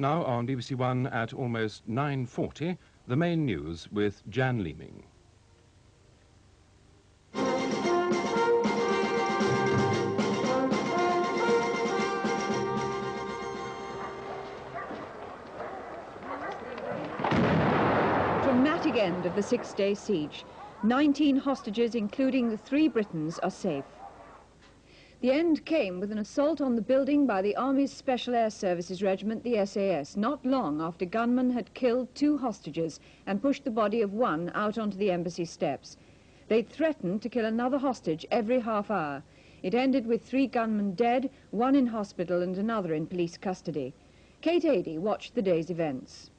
Now on BBC One at almost 9:40, the main news with Jan Leeming. Dramatic end of the six-day siege. 19 hostages, including the 3 Britons, are safe. The end came with an assault on the building by the Army's Special Air Services Regiment, the SAS, not long after gunmen had killed 2 hostages and pushed the body of one out onto the embassy steps. They threatened to kill another hostage every half hour. It ended with 3 gunmen dead, 1 in hospital and another in police custody. Kate Adey watched the day's events.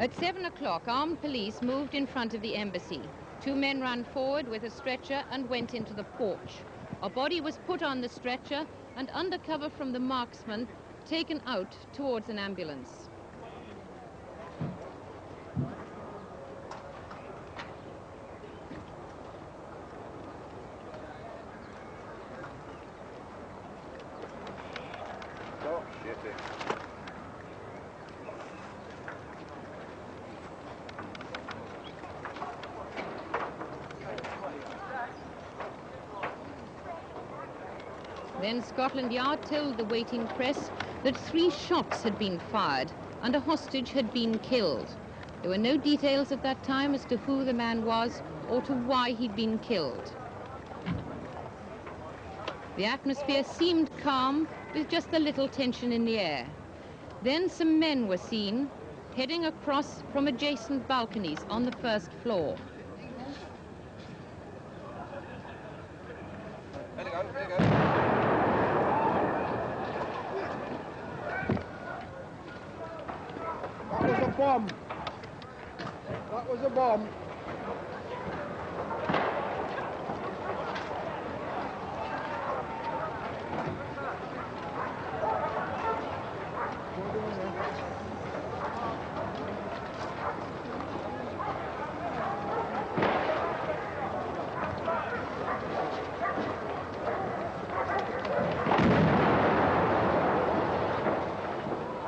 At 7 o'clock, armed police moved in front of the embassy. 2 men ran forward with a stretcher and went into the porch. A body was put on the stretcher and, under cover from the marksman, taken out towards an ambulance. Then Scotland Yard told the waiting press that 3 shots had been fired and a hostage had been killed. There were no details at that time as to who the man was or to why he'd been killed. The atmosphere seemed calm, with just a little tension in the air. Then some men were seen heading across from adjacent balconies on the first floor. That was a bomb. That was a bomb.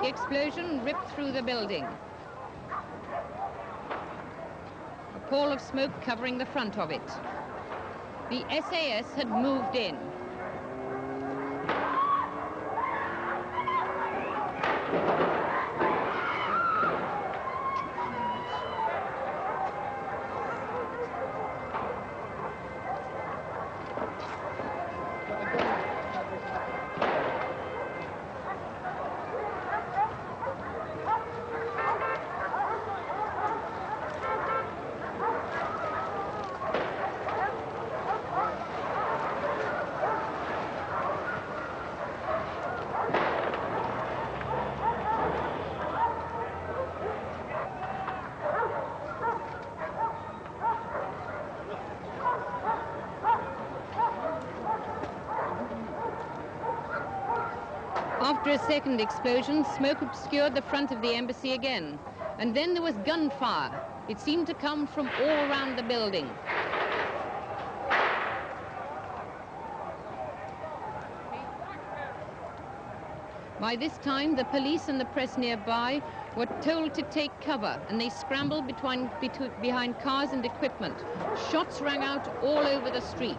The explosion ripped through the building. A pall of smoke covering the front of it. The SAS had moved in. After a second explosion, smoke obscured the front of the embassy again. And then there was gunfire. It seemed to come from all around the building. By this time, the police and the press nearby were told to take cover, and they scrambled behind cars and equipment. Shots rang out all over the street.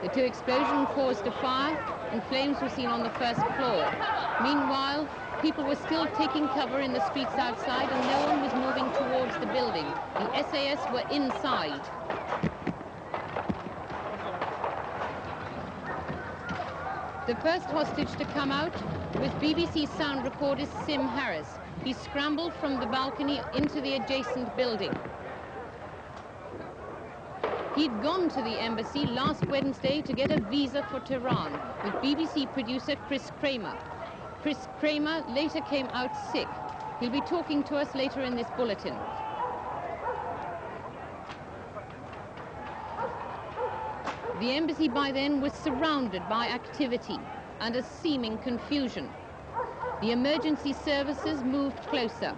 The 2 explosions caused a fire, and flames were seen on the first floor. Meanwhile, people were still taking cover in the streets outside, and no one was moving towards the building. The SAS were inside. The first hostage to come out was BBC sound recordist Sim Harris. He scrambled from the balcony into the adjacent building. He'd gone to the embassy last Wednesday to get a visa for Tehran with BBC producer Chris Kramer. Chris Kramer later came out sick. He'll be talking to us later in this bulletin. The embassy by then was surrounded by activity. and a seeming confusion. The emergency services moved closer.